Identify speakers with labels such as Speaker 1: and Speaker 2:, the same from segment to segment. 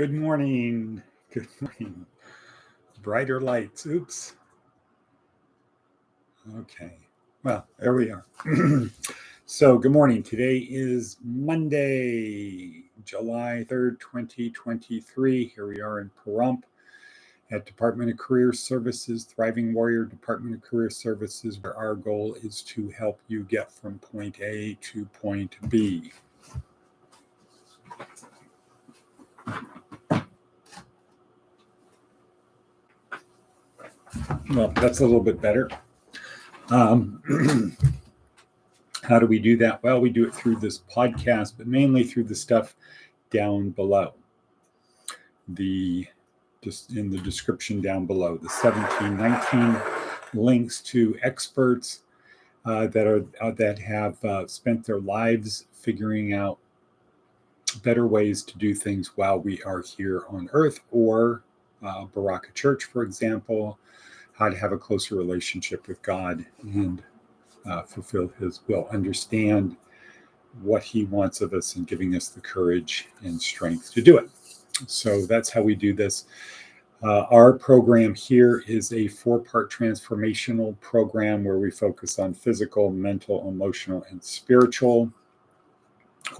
Speaker 1: Good morning. Good morning. Brighter lights. Oops. Okay. Well, there we are. So, good morning. Today is Monday, July 3rd, 2023. Here we are in Pahrump at Department of Career Services, Thriving Warrior Department of Career Services, where our goal is to help you get from point A to point B. Well, that's a little bit better. How do we do that? Well, we do it through this podcast, but mainly through the stuff down below. Just in the description down below, the 1719 links to experts that have spent their lives figuring out better ways to do things while we are here on Earth, or Baraka Church, for example, how to have a closer relationship with God and fulfill His will, understand what He wants of us, and giving us the courage and strength to do it. So that's how we do this. Our program here is a 4-part transformational program where we focus on physical, mental, emotional, and spiritual.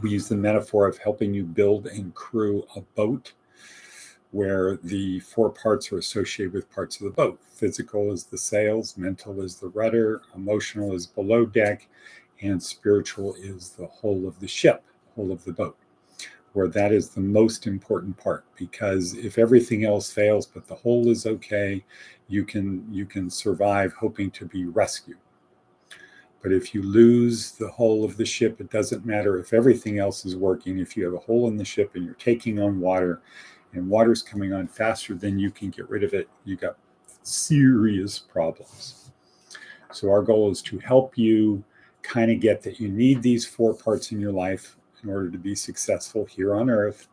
Speaker 1: We use the metaphor of helping you build and crew a boat, where the 4 parts are associated with parts of the boat. Physical is the sails, mental is the rudder, emotional is below deck, and spiritual is the hull of the ship, hull of the boat, where that is the most important part. Because if everything else fails but the hull is okay, you can survive hoping to be rescued. But if you lose the hull of the ship, it doesn't matter if everything else is working. If you have a hole in the ship and you're taking on water, and water's coming on faster than you can get rid of it, you got serious problems. So our goal is to help you kind of get that you need these 4 parts in your life in order to be successful here on Earth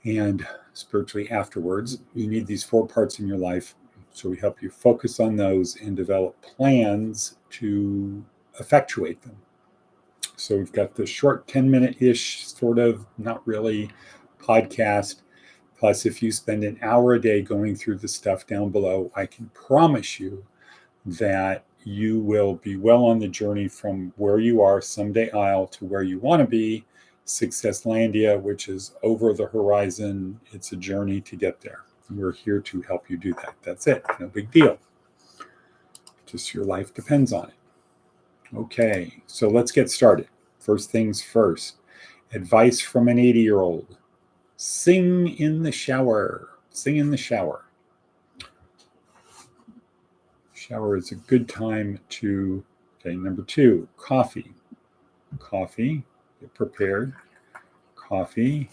Speaker 1: and spiritually afterwards. You need these 4 parts in your life. So we help you focus on those and develop plans to effectuate them. So we've got the short 10-minute-ish, sort of, not really, podcast. Plus, if you spend an hour a day going through the stuff down below, I can promise you that you will be well on the journey from where you are, someday Isle, to where you want to be, Successlandia, which is over the horizon. It's a journey to get there. We're here to help you do that. That's it. No big deal. Just your life depends on it. Okay, so let's get started. First things first. Advice from an 80-year-old. Sing in the shower. Sing in the shower. Shower is a good time to, number 2, coffee. Coffee, get prepared. Coffee,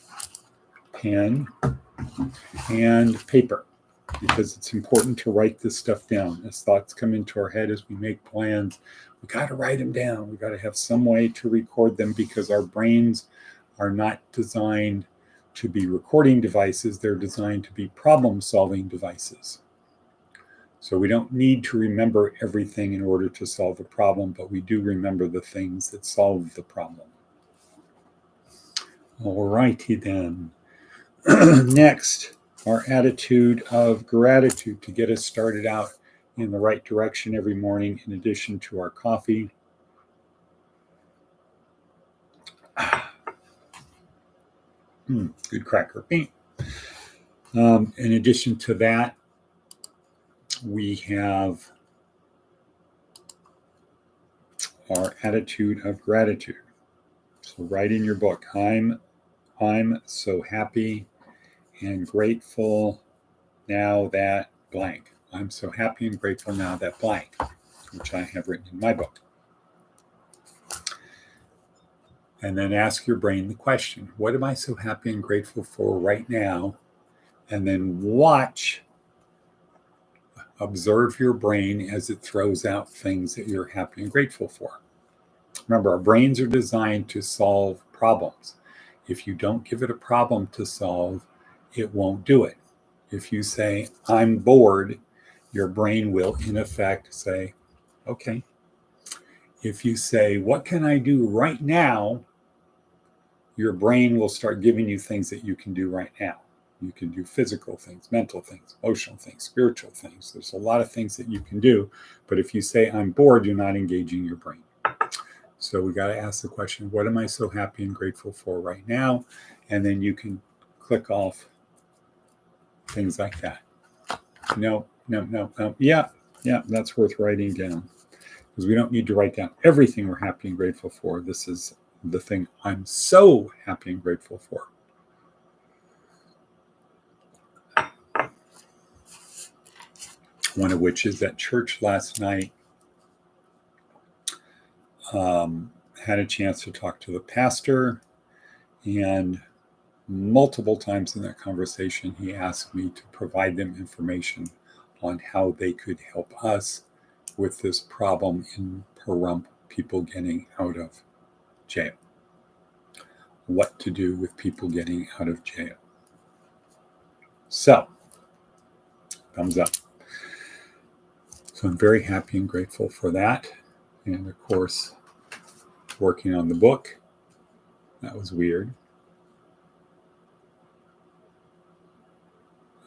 Speaker 1: pen, and paper, because it's important to write this stuff down. As thoughts come into our head, as we make plans, we got to write them down. We got to have some way to record them, because our brains are not designed to be recording devices. They're designed to be problem-solving devices. So we don't need to remember everything in order to solve a problem, but we do remember the things that solve the problem. All righty then. Next, our attitude of gratitude to get us started out in the right direction every morning, in addition to our coffee. Good cracker. In addition to that, we have our attitude of gratitude. So write in your book, I'm so happy and grateful now that blank. I'm so happy and grateful now that blank, which I have written in my book. And then ask your brain the question, what am I so happy and grateful for right now? And then observe your brain as it throws out things that you're happy and grateful for. Remember, our brains are designed to solve problems. If you don't give it a problem to solve, it won't do it. If you say, I'm bored, your brain will, in effect, say, okay. If you say, what can I do right now? Your brain will start giving you things that you can do right now. You can do physical things, mental things, emotional things, spiritual things. There's a lot of things that you can do. But if you say, I'm bored, you're not engaging your brain. So we got to ask the question, what am I so happy and grateful for right now? And then you can click off things like that. No. Yeah, that's worth writing down. Because we don't need to write down everything we're happy and grateful for. This is the thing I'm so happy and grateful for. One of which is at church last night. Had a chance to talk to the pastor, and multiple times in that conversation, he asked me to provide them information on how they could help us with this problem in Pahrump, people getting out of jail. What to do with people getting out of jail. So, thumbs up. So I'm very happy and grateful for that. And of course, working on the book. That was weird.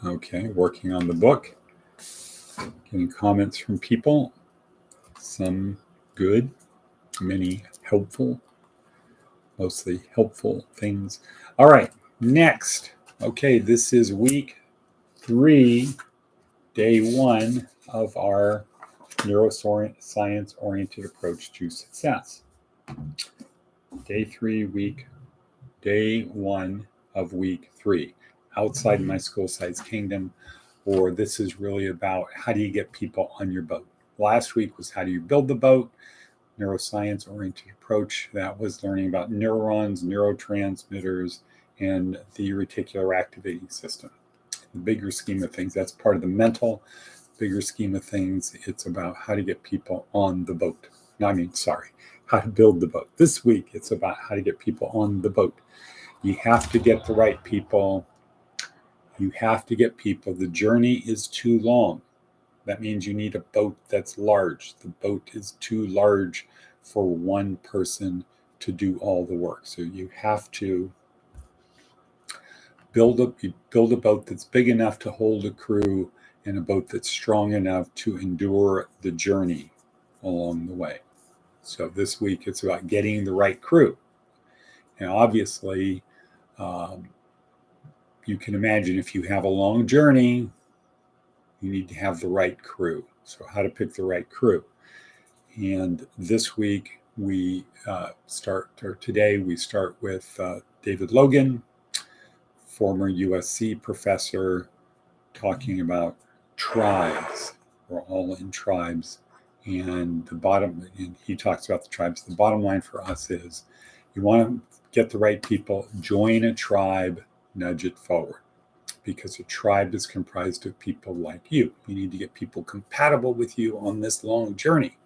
Speaker 1: Okay, working on the book. Getting comments from people. Some good, many helpful, mostly helpful things. All right, next. Okay, this is week 3, day 1 of our neuroscience-oriented approach to success. Day 1 of week 3, outside my school-sized kingdom, or this is really about how do you get people on your boat. Last week was how do you build the boat, neuroscience-oriented approach. That was learning about neurons, neurotransmitters, and the reticular activating system. The bigger scheme of things, that's part of the mental. Bigger scheme of things, it's about how to get people on the boat. How to build the boat. This week, it's about how to get people on the boat. You have to get the right people. You have to get people. The journey is too long. That means you need a boat that's large. The boat is too large for one person to do all the work. So you have to build a boat that's big enough to hold a crew and a boat that's strong enough to endure the journey along the way. So this week it's about getting the right crew. And obviously, you can imagine if you have a long journey, you need to have the right crew. So how to pick the right crew. And this week today we start with David Logan, former USC professor, talking about tribes. We're all in tribes. And he talks about the tribes. The bottom line for us is you want to get the right people, join a tribe, nudge it forward. Because a tribe is comprised of people like you. You need to get people compatible with you on this long journey,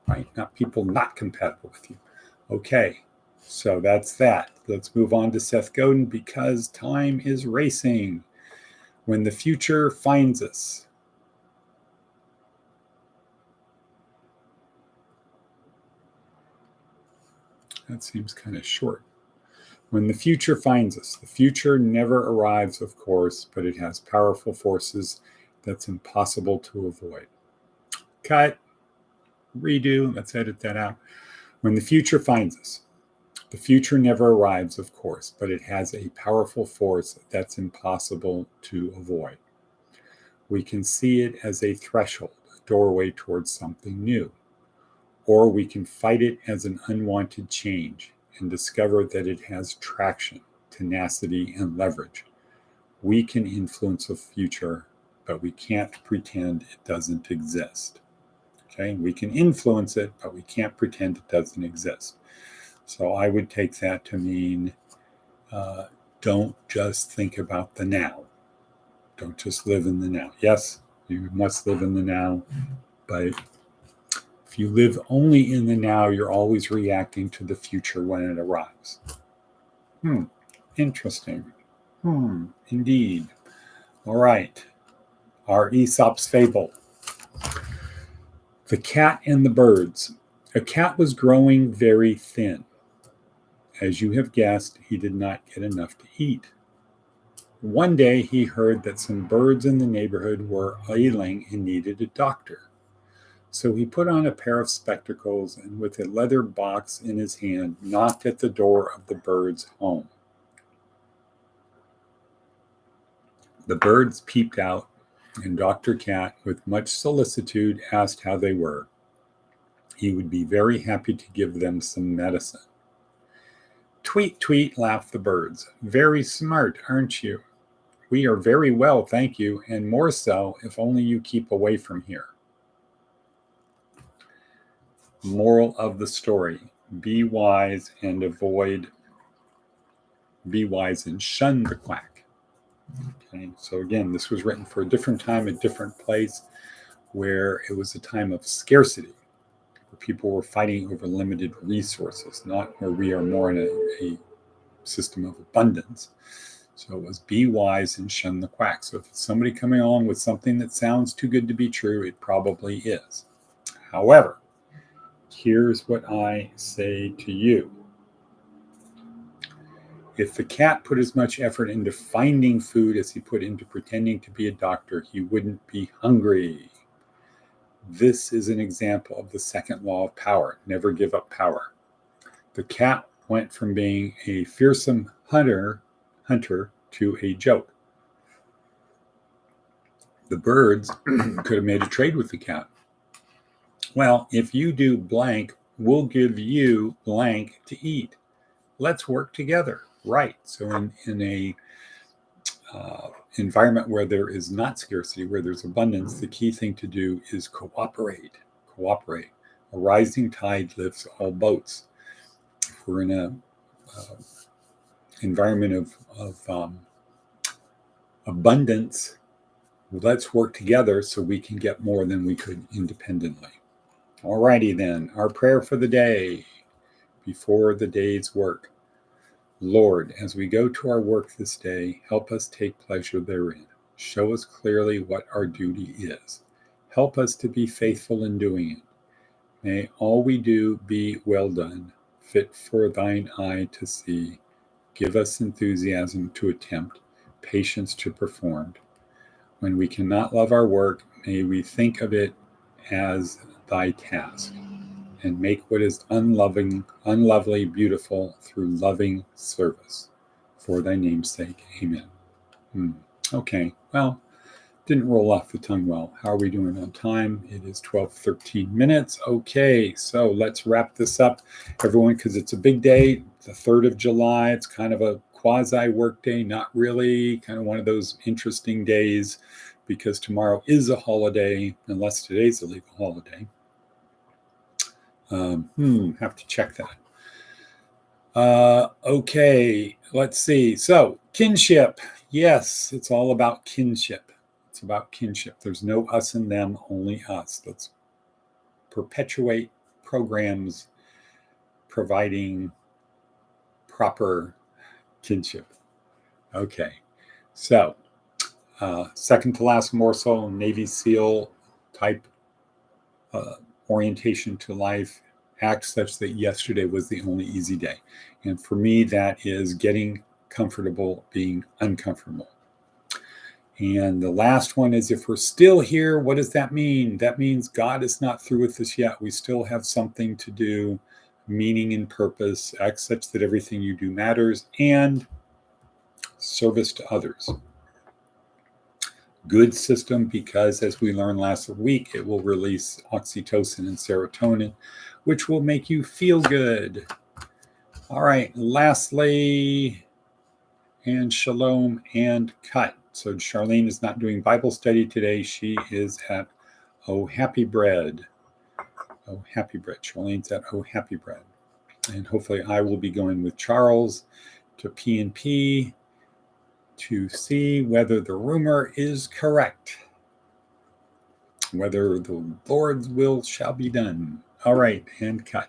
Speaker 1: right? Not people not compatible with you. Okay, so that's that. Let's move on to Seth Godin because time is racing. When the future finds us. That seems kind of short. When the future finds us, the future never arrives, of course, but it has powerful forces that's impossible to avoid. Cut, redo, let's edit that out. When the future finds us, the future never arrives, of course, but it has a powerful force that's impossible to avoid. We can see it as a threshold, a doorway towards something new. Or we can fight it as an unwanted change and discover that it has traction, tenacity, and leverage. We can influence the future, but we can't pretend it doesn't exist. Okay, we can influence it, but we can't pretend it doesn't exist. So I would take that to mean don't just think about the now. Don't just live in the now. Yes, you must live in the now, but if you live only in the now, you're always reacting to the future when it arrives. Interesting. Indeed. All right. Our Aesop's fable. The cat and the birds. A cat was growing very thin. As you have guessed, he did not get enough to eat. One day he heard that some birds in the neighborhood were ailing and needed a doctor. So he put on a pair of spectacles and, with a leather box in his hand, knocked at the door of the birds' home. The birds peeped out, and Dr. Cat, with much solicitude, asked how they were. He would be very happy to give them some medicine. Tweet, tweet, laughed the birds. Very smart, aren't you? We are very well, thank you, and more so if only you keep away from here. Moral of the story: be wise and shun the quack. Okay, so again, this was written for a different time, a different place, where it was a time of scarcity, where people were fighting over limited resources, not where we are more in a system of abundance. So it was be wise and shun the quack. So if it's somebody coming along with something that sounds too good to be true, it probably is. However, here's what I say to you. If the cat put as much effort into finding food as he put into pretending to be a doctor, he wouldn't be hungry. This is an example of the second law of power: never give up power. The cat went from being a fearsome hunter to a joke. The birds could have made a trade with the cat. Well, if you do blank, we'll give you blank to eat. Let's work together. Right. So in a environment where there is not scarcity, where there's abundance, the key thing to do is cooperate. Cooperate. A rising tide lifts all boats. If we're in a environment of abundance, let's work together so we can get more than we could independently. All righty then. Our prayer for the day before the day's work. Lord, as we go to our work this day, help us take pleasure therein. Show us clearly what our duty is. Help us to be faithful in doing it. May all we do be well done, fit for thine eye to see. Give us enthusiasm to attempt, patience to perform. When we cannot love our work, may we think of it as thy task, and make what is unlovely beautiful through loving service. For thy name's sake, amen. Okay, well, didn't roll off the tongue well. How are we doing on time? It is 12:13 minutes. Okay, so let's wrap this up, everyone, because it's a big day, the 3rd of July. It's kind of a quasi-work day, not really, kind of one of those interesting days, because tomorrow is a holiday, unless today's a legal holiday. Have to check that. Okay, let's see. So, kinship. Yes, it's all about kinship. It's about kinship. There's no us and them, only us. Let's perpetuate programs providing proper kinship. Okay, so second to last morsel, Navy SEAL type orientation to life. Act such that yesterday was the only easy day. And for me, that is getting comfortable being uncomfortable. And the last one is, if we're still here, what does that mean? That means God is not through with us yet. We still have something to do, meaning and purpose. Act such that everything you do matters, and service to others. Good system, because as we learned last week, it will release oxytocin and serotonin, which will make you feel good. All right, lastly, and shalom and cut. So Charlene is not doing Bible study today. She is at Oh Happy Bread. Oh Happy Bread. Charlene's at Oh Happy Bread. And hopefully I will be going with Charles to P&P to see whether the rumor is correct, whether the Lord's will shall be done. All right, and cut.